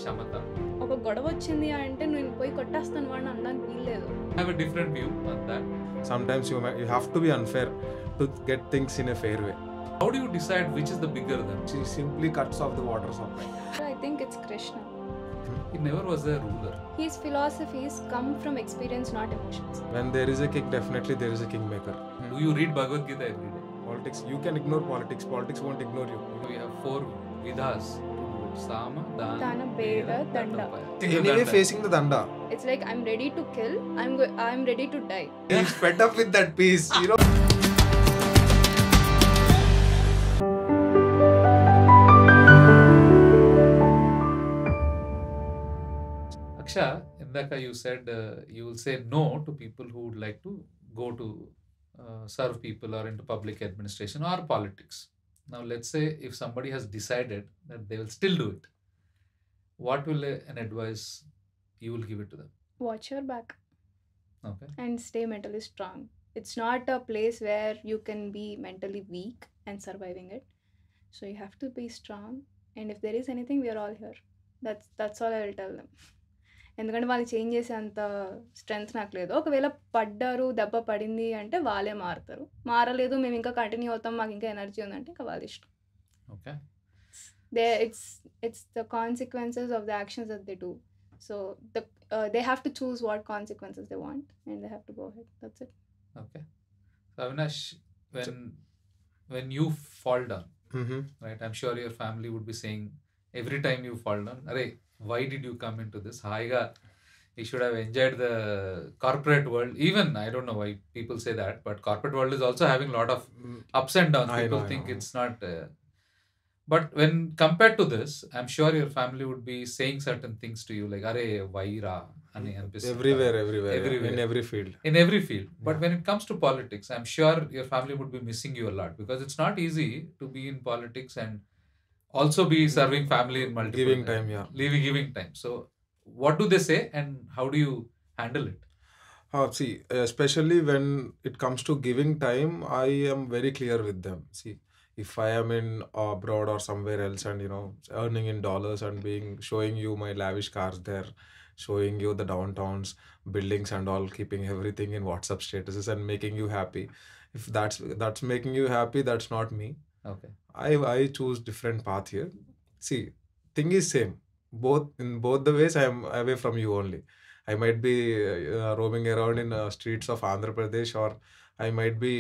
క్షమత. ఒక గొడవ వచ్చింది అంటే నేను పోయి కొట్టేస్తాను వాడిని అనడానికి వీల్లేదు. I have a different view on that. Sometimes you have to be unfair to get things in a fair way. How do you decide which is the bigger then? She simply cuts off the water supply. I think it's Krishna. He never was a ruler. His philosophies come from experience, not emotions. When there is a king, definitely there is a kingmaker. Do you read Bhagavad Gita every day? Politics, you can ignore politics. Politics won't ignore you. We have 4 vidhas. Sama, Dana, Beda, Danda. Anyway, facing the danda. It's like I'm ready to kill. I'm ready to die. He's fed up with that piece, you know. Aksha, indaka you said you will say no to people who would like to go to serve people or into public administration or politics. Now, let's say if somebody has decided that they will still do it, what will an advice you will give it to them? Watch your back Okay. and stay mentally strong. It's not a place where you can be mentally weak and surviving it. So you have to be strong. And if there is anything, we are all here. That's all I will tell them. ఎందుకంటే వాళ్ళు change చేసే అంత strength నాకు లేదు. ఒకవేళ పడ్డారు, దెబ్బ పడింది అంటే వాళ్ళే మారుతారు. మారలేదు, మేము ఇంకా కంటిన్యూ అవుతాం, మాకు ఇంకా ఎనర్జీ ఉందంటే ఇంకా వాళ్ళ ఇష్టం. Okay. It's the consequences of the actions that they do. So they have to choose what consequences they want and they have to go ahead. That's it. Okay. So Avinash, when you fall down, right? I'm sure your family would be saying every time you fall down, "Arey, why did you come into this? Haiga, you should have enjoyed the corporate world." Even I don't know why people say that, but corporate world is also having a lot of ups and downs. People think it's not. But when compared to this, I'm sure your family would be saying certain things to you like, "Arey, why ra?" Everywhere. In every field. In every field. But when it comes to politics, I'm sure your family would be missing you a lot because it's not easy to be in politics and also be serving family in multiple Giving time, yeah. Giving time. So what do they say and how do you handle it? See, especially when it comes to giving time, I am very clear with them. See, if I am in abroad or somewhere else and, you know, earning in dollars and showing you my lavish cars there, showing you the downtowns, buildings and all, keeping everything in WhatsApp statuses and making you happy. If that's making you happy, that's not me. Okay. I choose different path here. See, thing is same. In both the ways, I am away from you only. I might be roaming around in streets of Andhra Pradesh, or I might be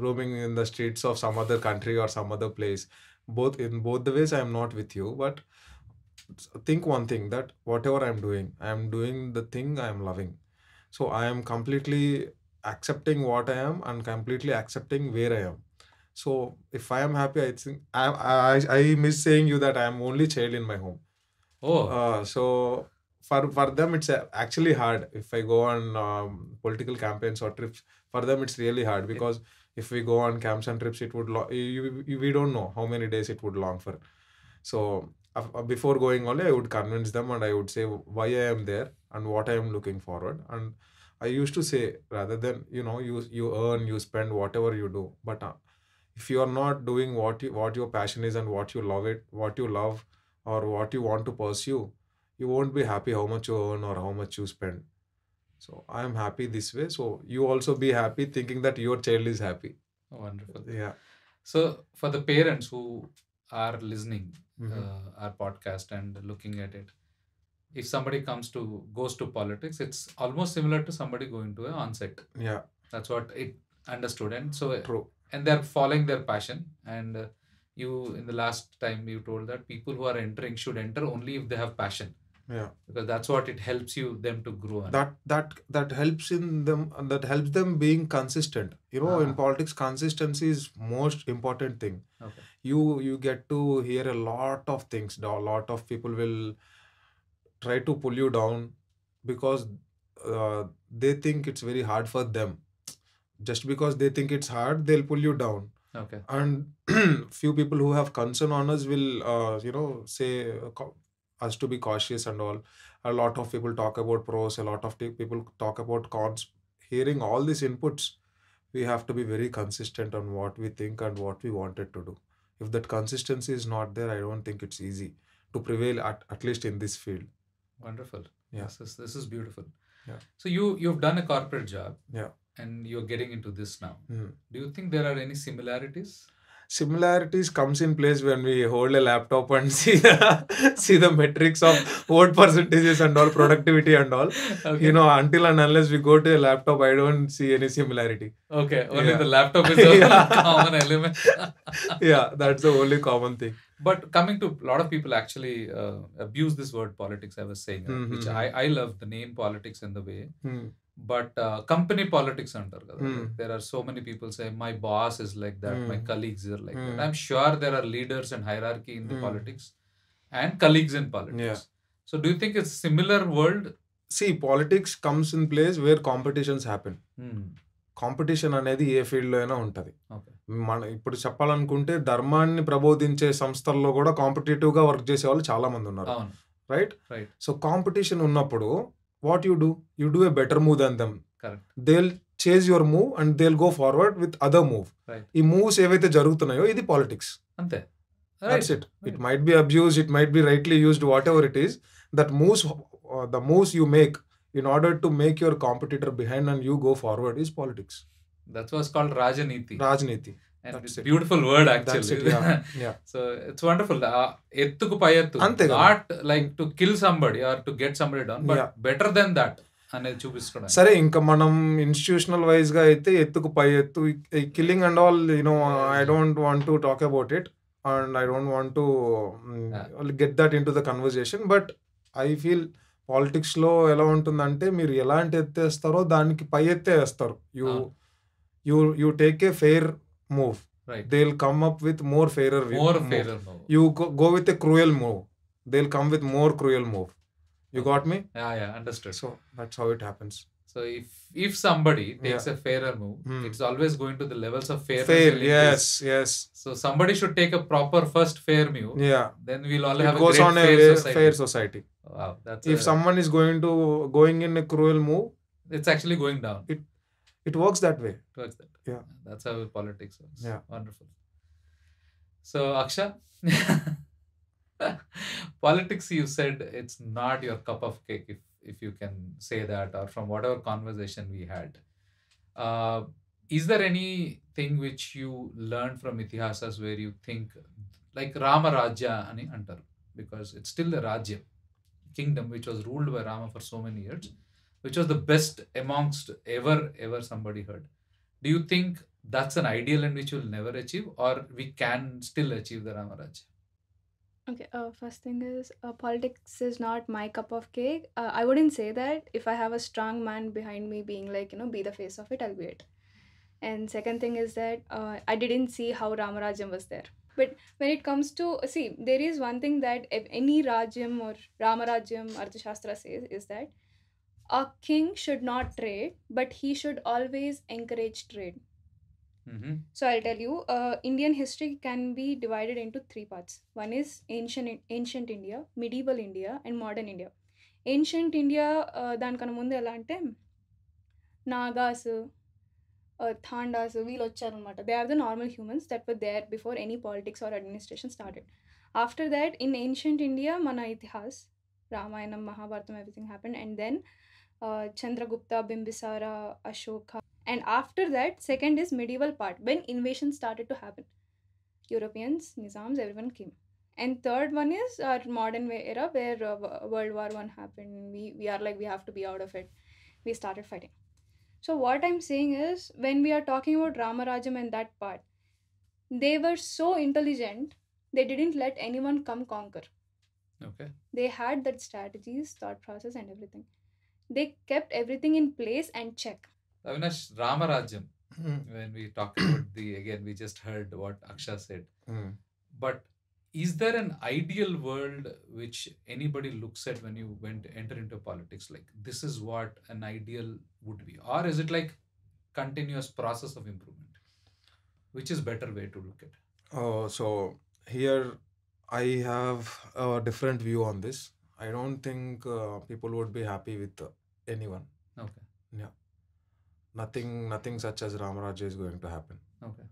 roaming in the streets of some other country or some other place. In both the ways, I am not with you. But think one thing, that whatever I am doing the thing I am loving. So I am completely accepting what I am and completely accepting where I am. So if I am happy, I think I miss saying you that I am only child in my home. Oh. So for them it's actually hard. If I go on political campaigns or trips, for them it's really hard because if we go on camps and trips, it would we don't know how many days it would long for. So before going only, I would convince them and I would say why I am there and what I am looking forward. And I used to say, rather than, you know, you earn, you spend whatever you do, but if you are not doing what your passion is and what you love or what you want to pursue, you won't be happy how much you earn or how much you spend. So I am happy this way. So you also be happy thinking that your child is happy. Oh, wonderful. Yeah. So for the parents who are listening our podcast and looking at it, if somebody goes to politics, it's almost similar to somebody going to an onset. Yeah. That's what it understood. And so True. And they're following their passion. And you, in the last time, you told that people who are entering should enter only if they have passion. Yeah. Because that's what it helps them to grow. That helps in them, and that helps them being consistent. You know, in politics, consistency is most important thing. Okay. You get to hear a lot of things. A lot of people will try to pull you down because they think it's very hard for them. Just because they think it's hard, they'll pull you down. Okay. And few people who have concern on us will, say us to be cautious and all. A lot of people talk about pros, a lot of people talk about cons. Hearing all these inputs, we have to be very consistent on what we think and what we wanted to do. If that consistency is not there, I don't think it's easy to prevail at least in this field. Wonderful. Yeah. This is beautiful. Yeah. So you've done a corporate job. Yeah. And you're getting into this now. Mm. Do you think there are any similarities? Similarities comes in place when we hold a laptop and see the metrics of vote percentages and all, productivity and all. Okay. You know, until and unless we go to a laptop, I don't see any similarity. Okay, only Yeah. the laptop is a Yeah. common element. Yeah, that's the only common thing. But coming to a lot of people actually abuse this word politics, I was saying, right? Which I love the name politics in the way. But company politics antar kada. Like, there are so many people say my boss is like that, my colleagues are like that. I'm sure there are leaders and hierarchy in the politics and colleagues in politics. Yeah. So do you think it's similar world? See, politics comes in place where competitions happen. Competition అనేది ఏ ఫీల్డ్లో అయినా ఉంటుంది. మన ఇప్పుడు చెప్పాలనుకుంటే ధర్మాన్ని ప్రబోధించే సంస్థల్లో కూడా కాంపిటేటివ్గా వర్క్ చేసే వాళ్ళు చాలా మంది ఉన్నారు, రైట్? సో కాంపిటీషన్ ఉన్నప్పుడు what you do a better move than them. They will chase your move and they will go forward with other move. ఈ మూవ్స్ ఏవైతే జరుగుతున్నాయో ఇది పాలిటిక్స్, అంతే. That's it. It might be abused, it might be rightly used, whatever it is. That moves, the moves you make in order to make your competitor behind and you go forward is politics. That's what's called Rajniti. And That's it's it. a beautiful word actually. Yeah. So it's wonderful. Ettuku payattu. Not like to kill somebody or to get somebody down, but better than that అనేది చూపిస్తున్నాను. సరే, ఇంకా మనం institutional wise గా అయితే ఎత్తుకు పై ఎత్తు, killing and all, I don't want to talk about it and I don't want to get that into the conversation, but I feel politics లో ఎలా ఉంటుందంటే మీరు ఎలాంటి ఎత్తేస్తారో దానికి పై ఎత్తే వేస్తారు. You take a fair move, they will come up with more fairer move. You go with a cruel move, they will come with more cruel move. You got me? Yeah, understood. So that's how it happens. So if somebody takes a fairer move, it's always going to the levels of fairness. Yes. So somebody should take a proper first fair move. Yeah. Then we'll all have it goes on a fair society. Wow, that's if someone is going in a cruel move, it's actually going down. It works that way. It works that way. Yeah. That's how politics works. Yeah. Wonderful. So Aksha, politics, you said it's not your cup of cake, if you can say that, or from whatever conversation we had. Is there anything which you learned from Itihasas where you think, like Rama Rajya ani antaru, because it's still a Rajya, kingdom which was ruled by Rama for so many years, which was the best amongst ever somebody heard. Do you think that's an ideal and which we'll never achieve, or we can still achieve the Rama Rajya? Okay, first thing is politics is not my cup of cake. I wouldn't say that. If I have a strong man behind me being like, be the face of it, I'll be it. And second thing is that I didn't see how Ramarajam was there. But when it comes to, see, there is one thing that if any Rajyam or Ramarajyam Arthashastra says is that a king should not trade, but he should always encourage trade. So I'll tell you, Indian history can be divided into three parts. One is ancient India, medieval India, and modern India. Ancient India, దానికన్నా ముందు ఎలా అంటే నాగాస్, థాండాస్ వీళ్ళు వచ్చారనమాట. They are the normal humans that were there before any politics or administration started. After that in ancient India మన ఇతిహాస్, Ramayanam, Mahabharatam, everything happened, and then Chandragupta, Bimbisara, Ashoka. And after that, second is medieval part, when invasions started to happen. Europeans, Nizams, everyone came. And third one is our modern era where World War I happened. We are like, we have to be out of it. We started fighting. So what I'm saying is, when we are talking about Ramarajam and that part, they were so intelligent, they didn't let anyone come conquer. Okay. They had that strategies, thought process and everything. They kept everything in place and check. Avinash, Ramarajam, when we talk about again, we just heard what Aksha said. But is there an ideal world which anybody looks at when you enter into politics? Like, this is what an ideal would be. Or is it like continuous process of improvement? Which is better way to look at? So here I have a different view on this. I don't think people would be happy with anyone. Okay. Yeah. Nothing such as Ramarajya is going to happen. Okay.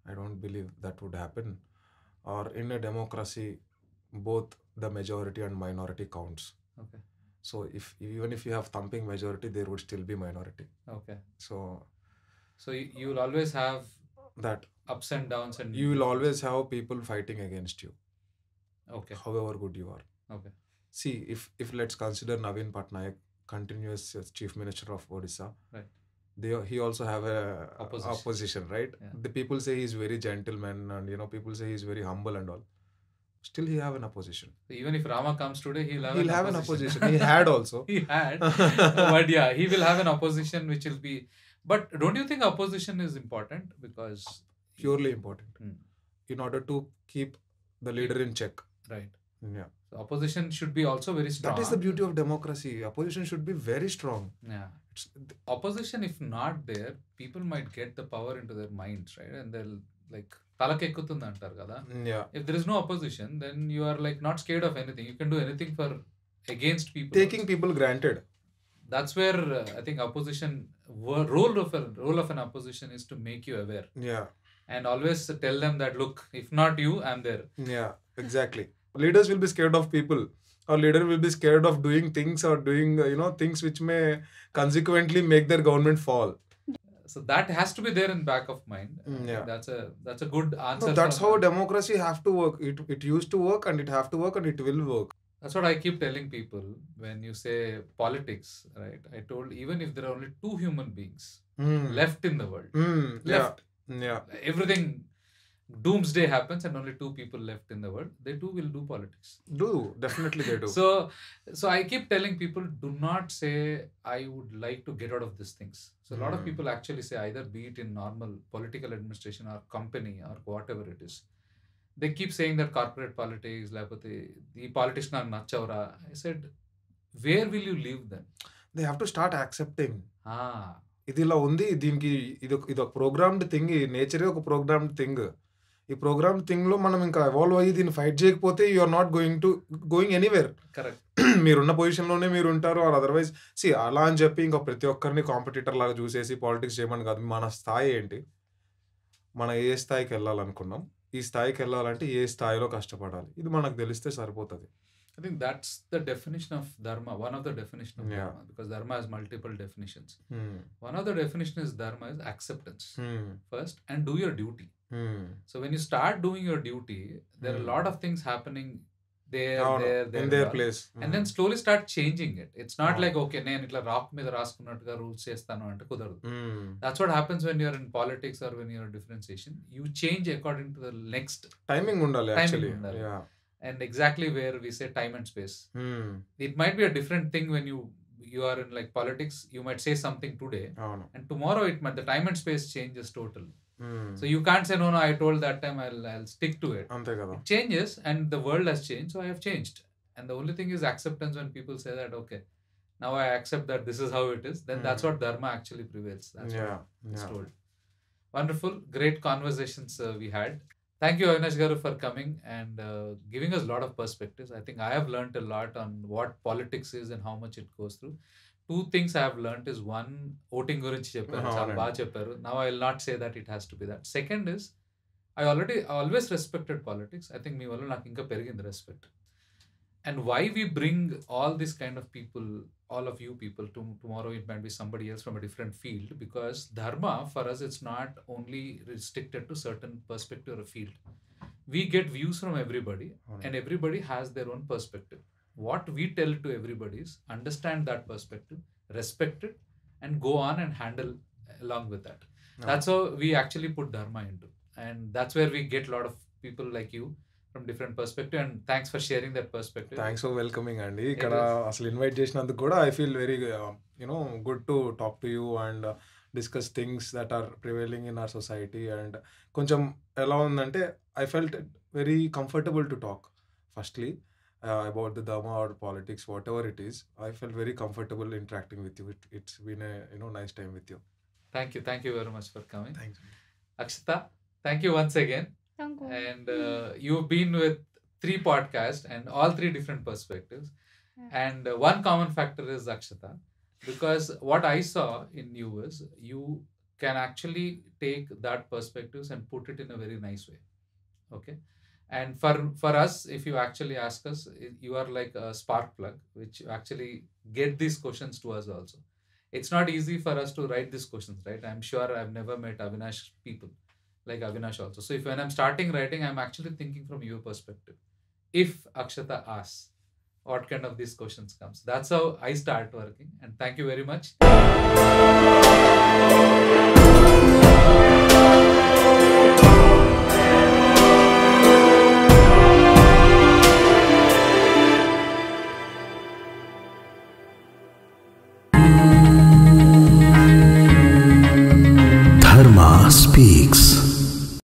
I don't believe that would happen. Or in a democracy, both the majority and minority counts. Okay. So even if you have thumping majority, there would still be minority. Okay. So you will always have that ups and downs, and you will always have people fighting against you. Okay. However good you are. Okay. See, if let's consider Navin Patnaik continuous as Chief Minister of Odisha. Right. He also have a opposition, right? Yeah. The people say he's very gentleman, and people say he's very humble and all. Still, he have an opposition. So even if Rama comes today, he'll have an opposition. He had also. He had, but yeah, he will have an opposition which will be. But don't you think opposition is important? Because purely important in order to keep the leader in check. Right. Yeah. So opposition should be also very strong. That is the beauty of democracy. Opposition should be very strong. Yeah. Opposition, if not there, people might get the power into their minds, right? And they'll like talakekkutundi antaru kada. Yeah. If there is no opposition, then you are like not scared of anything. You can do anything for against people. Taking people granted. That's where I think opposition role of an opposition is to make you aware. Yeah. And always tell them that look, if not you, I'm there. Yeah, exactly. Leaders will be scared of people, or leader will be scared of doing things or doing things which may consequently make their government fall. So that has to be there in back of mind. Yeah. That's a good answer. No, that's how democracy have to work. It used to work, and it have to work, and it will work. That's what I keep telling people when you say politics, right? I told even if there are only 2 human beings left in the world, left, yeah, everything, doomsday happens and only 2 people left in the world, they too will do politics. Definitely they do. So I keep telling people, do not say I would like to get out of these things. So a lot of people actually say, either be it in normal political administration or company or whatever it is, they keep saying that corporate politics, the politician are nachavra. I said, where will you live then? They have to start accepting. ఇది ఇలా ఉంది, దీనికి ఇది ఒక programmed thing, నేచరే ఒక programmed thing. ఈ program thing లో మనం ఇంకా ఎవాల్వ్ అయ్యి దీన్ని ఫైట్ చేయకపోతే you are not going anywhere. Correct. మీరున్న పొజిషన్ లోనే మీరు ఉంటారు, ఆర్ అదర్వైజ్ అలా అని చెప్పి ఇంకా ప్రతి ఒక్కరిని కాంపిటీటర్ లాగా చూసేసి పాలిటిక్స్ చేయమని కాదు. మన స్థాయి ఏంటి, మనం ఏ స్థాయికి వెళ్ళాలనుకున్నాం, ఈ స్థాయికి వెళ్ళాలంటే ఏ స్థాయిలో కష్టపడాలి, ఇది మనకు తెలిస్తే సరిపోతుంది. I think that's the definition of Dharma, one of the definition of Dharma, because Dharma has multiple definitions. One of the definition is Dharma is acceptance first, and do your duty. So when you start doing your duty, there are a lot of things happening there in their place, and then slowly start changing it. It's not like okay, నేను ఇట్లా rock మీద రాసుకున్నట్టుగా rules చేస్తాను అంటే కుదరదు. That's what happens when you're in politics or when you're differentiation. You change according to the next timing undali actually. Yeah. And exactly where we say time and space. It might be a different thing when you are in like politics. You might say something today, and tomorrow the time and space changes totally. So you can't say no, I told that time, I'll stick to it. It changes, and the world has changed, so I have changed. And the only thing is acceptance. When people say that, okay, now I accept that this is how it is, then that's what Dharma actually prevails. That's what it's told. Wonderful, great conversations we had. Thank you, Avinash garu, for coming and giving us a lot of perspectives. I think I have learned a lot on what politics is and how much it goes through. 2 things I have learned is, one, voting gurinchi chepparu, chaala baa chepparu. Now I will not say that it has to be that. Second is, I always respected politics. I think mee valla naaku inka perigindi respect. And why we bring all this kind of people, all of you people, tomorrow it might be somebody else from a different field, because Dharma for us, it's not only restricted to certain perspective or a field. We get views from everybody, and everybody has their own perspective. What we tell to everybody is understand that perspective, respect it, and go on and handle along with that. That's how we actually put Dharma into, and that's where we get a lot of people like you from different perspective, and thanks for sharing that perspective. Thanks for welcoming అండి. ఇక్కడ అసలు invite చేసినందుకు కూడా I feel very good to talk to you and discuss things that are prevailing in our society. And కొంచెం ఎలా ఉందంటే I felt very comfortable to talk firstly about the Dharma or politics, whatever it is. I felt very comfortable interacting with you. It's been a nice time with you. Thank you very much for coming. Thanks. Akshita, thank you once again. Thank you. And you've been with 3 podcasts and all 3 different perspectives. And one common factor is Akshata, because what I saw in you is you can actually take that perspectives and put it in a very nice way. Okay. And for us, if you actually ask us, you are like a spark plug, which you actually get these questions to us also. It's not easy for us to write these questions, right? I'm sure I've never met Avinash people like Avinash also. So if when I'm starting writing, I'm actually thinking from your perspective. If Akshata asks, what kind of these questions comes? That's how I start working. And thank you very much.